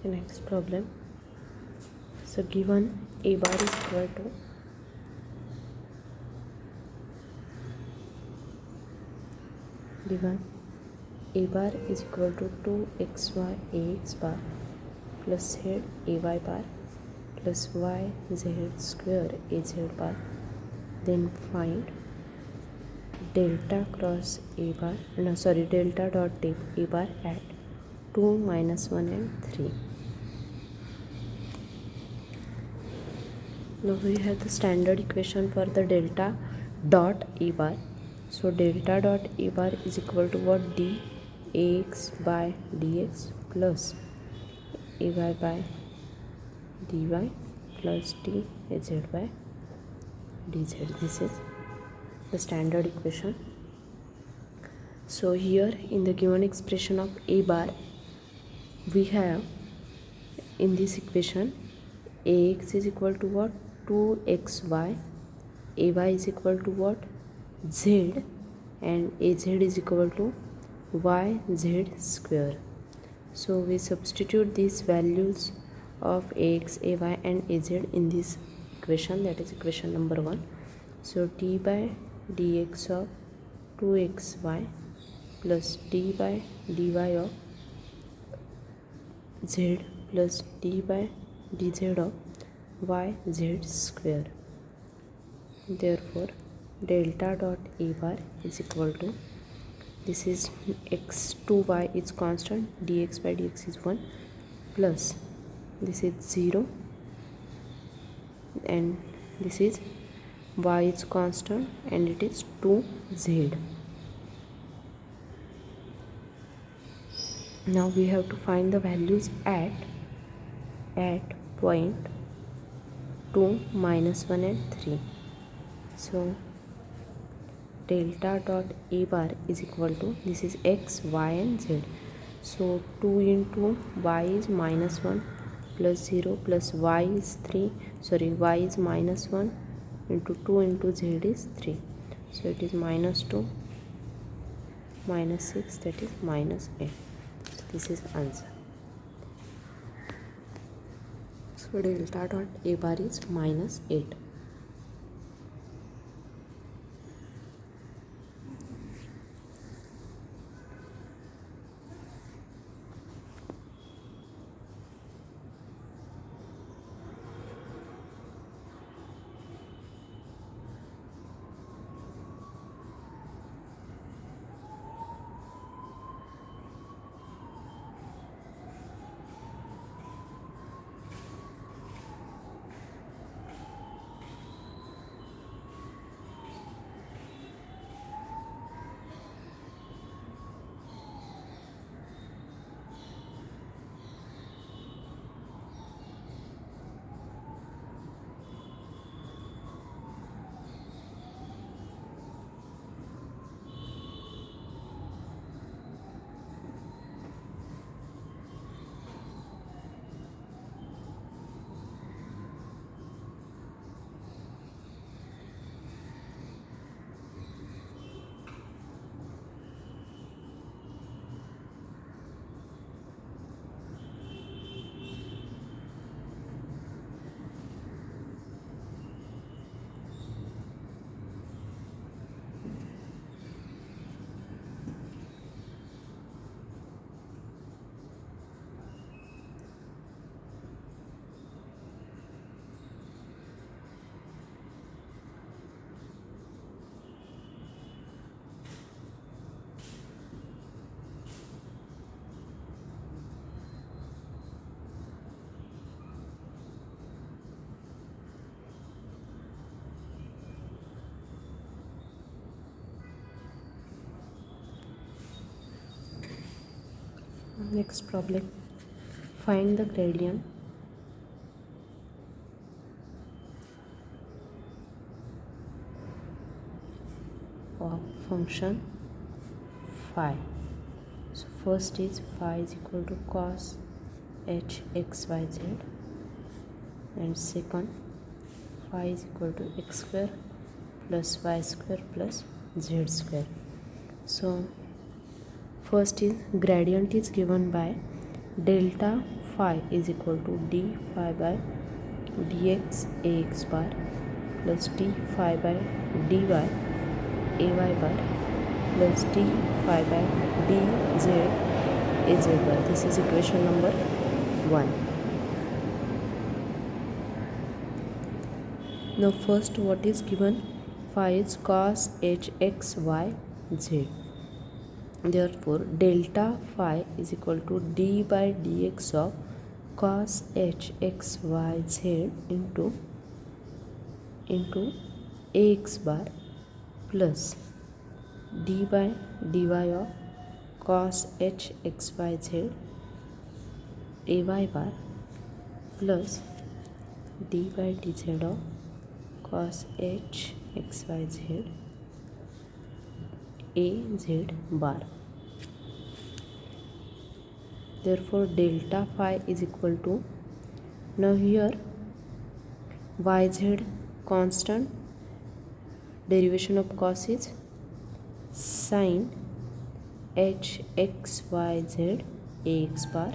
Next problem. So given a bar is equal to given a bar is equal to 2xy ax bar plus z ay bar plus y z square az bar, then find delta dot a bar at 2, -1 and 3. Now we have the standard equation for the delta dot a bar. So delta dot a bar is equal to what? Dx by dx plus ay by dy plus dz by dz. This is the standard equation. So here in the given expression of a bar, we have in this equation ax is equal to what? 2xy, ay is equal to what? Z, and az is equal to yz square. So we substitute these values of ax, ay and az in this equation, that is equation number 1. So d by dx of 2xy plus d by dy of z plus d by dz of yz square. Therefore delta dot a bar is equal to, this is x2y is constant, dx by dx is 1, plus this is 0, and this is y is constant and it is 2z. Now we have to find the values at point 2, -1 and 3. So delta dot a bar is equal to, this is x, y and z. So 2 into y is -1 plus 0 plus y is 3, y is -1 into 2 into z is 3. So it is -2 -6, that is -8. This is answer. So delta dot a bar is -8. Next problem. Find the gradient of function phi. So first is phi is equal to cos h x y z, and second phi is equal to x square plus y square plus z square. So first is gradient is given by delta phi is equal to d phi by dx ax bar plus d phi by dy ay bar plus d phi by dz az bar. This is equation number 1. Now first, what is given? Phi is cos h x y z. Therefore delta phi is equal to d by dx of cos h x y z into ax bar plus d by dy of cos h x y z ay bar plus d by dz of cos h x y z az bar. Therefore delta phi is equal to, now here yz constant, derivation of cos is sin h x y z ax bar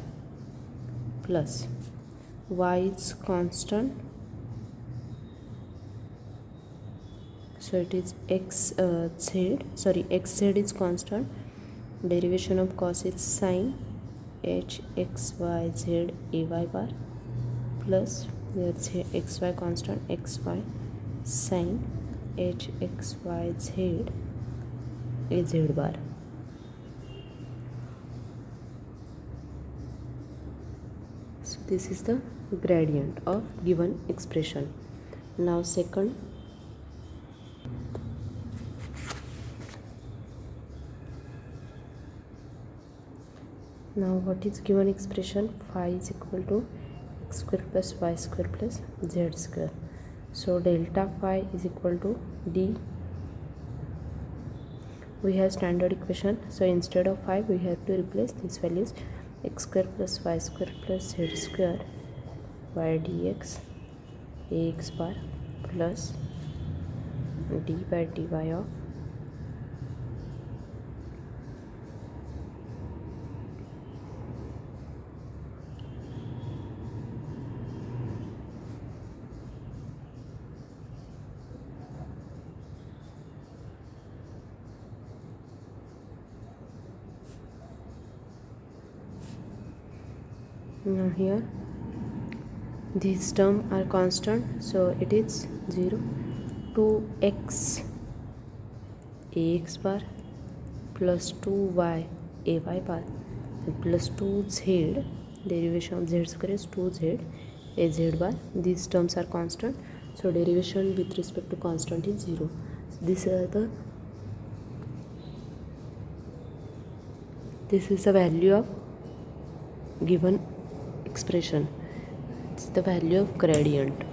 plus y is constant, so it is xz is constant, derivation of cos is sin h x y z ay bar plus let's say xy constant, xy sin h x y z az bar. So this is the gradient of given expression. Now second, now what is given expression? Phi is equal to x square plus y square plus z square. So delta phi is equal to d, we have standard equation, so instead of phi we have to replace these values, x square plus y square plus z square by dx ax bar plus d by dy of now here these terms are constant, so it is 0 to x ax bar plus 2y ay bar plus 2z, derivation of z square is 2z az bar. These terms are constant, so derivation with respect to constant is 0. This is the value of given expression. It's the value of gradient.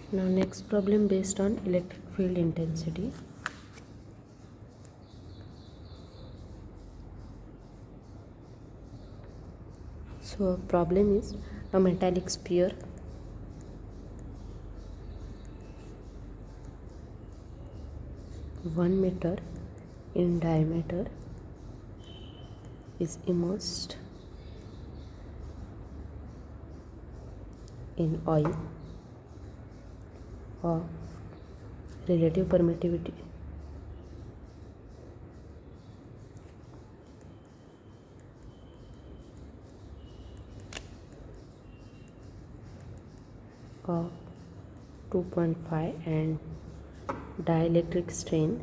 Now next problem based on electric field intensity. So problem is a metallic sphere one meter in diameter is immersed in oil of relative permittivity of 2.5 and dielectric strain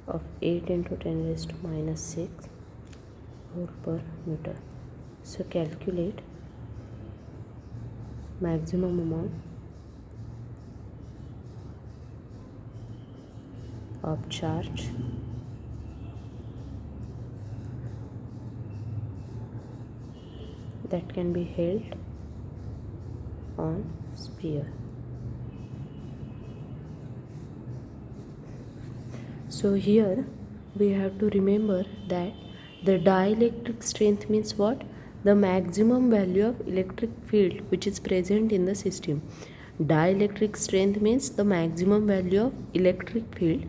of 8 into 10 raised to minus 6 volt per meter. So calculate maximum amount of charge that can be held on sphere. So here we have to remember that the dielectric strength means what? The maximum value of electric field which is present in the system. Dielectric strength means the maximum value of electric field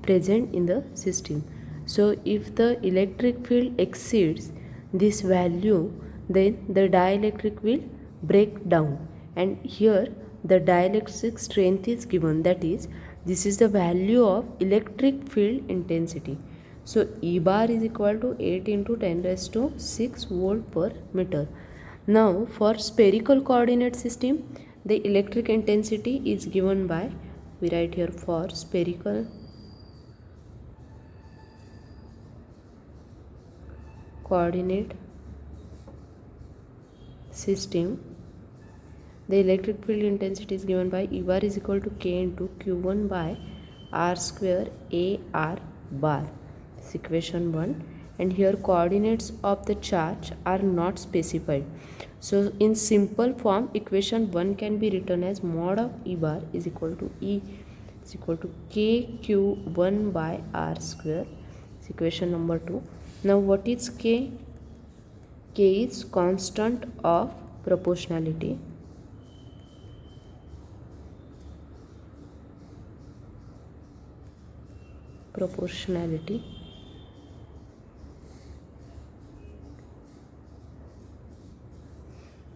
present in the system. So if the electric field exceeds this value, then the dielectric will break down, and here the dielectric strength is given, that is, this is the value of electric field intensity. So E bar is equal to 8 into 10 raised to 6 volt per meter. Now for spherical coordinate system, the electric intensity is given by, we write here, for spherical coordinate system, the electric field intensity is given by E bar is equal to K into Q1 by R square A R bar. This is equation 1, and here coordinates of the charge are not specified. So in simple form, equation 1 can be written as mod of E bar is equal to K Q1 by R square. This is equation number 2. Now what is K? K is constant of proportionality.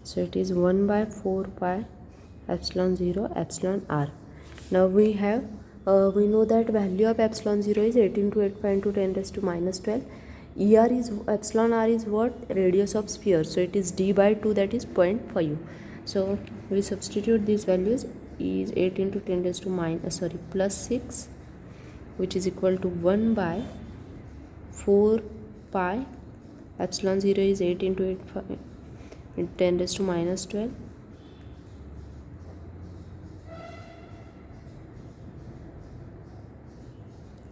So it is 1 by 4 pi epsilon 0 epsilon r. Now we know that value of epsilon 0 is 18 to 8 into 10 raised to minus 12. Epsilon r is what? Radius of sphere. So it is d by 2, that is 0.5. So we substitute these values. Is 8 into 10 raised to plus 6, which is equal to 1 by 4 pi epsilon 0 is 8 into 8 10 raised to minus 12.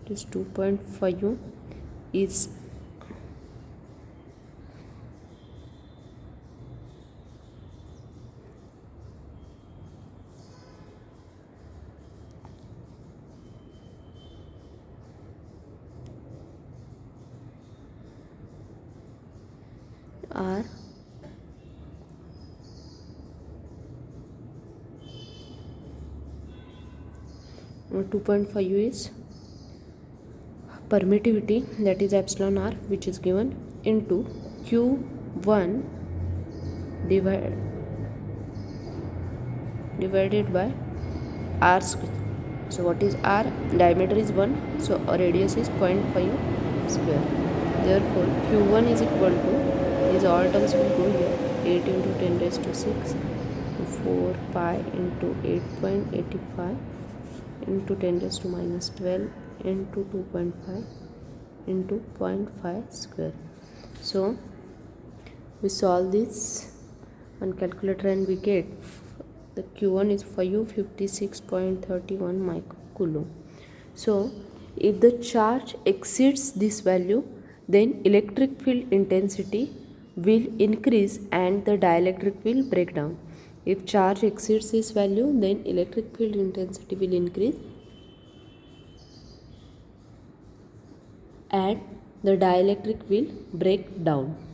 It is 2.5 is R 2.5 is permittivity, that is epsilon r, which is given into Q1 divided by R square. So what is R? Diameter is 1, so radius is 0.5 square. Therefore Q1 is equal to, these all terms will go here, 8 into 10 raised to 6, 4 pi into 8.85 into 10 raised to minus 12 into 2.5 into 0.5 square. So we solve this on calculator and we get the Q1 is 556.31 microcoulomb. So if the charge exceeds this value, then electric field intensity will increase and the dielectric will break down. If charge exceeds this value, then electric field intensity will increase and the dielectric will break down.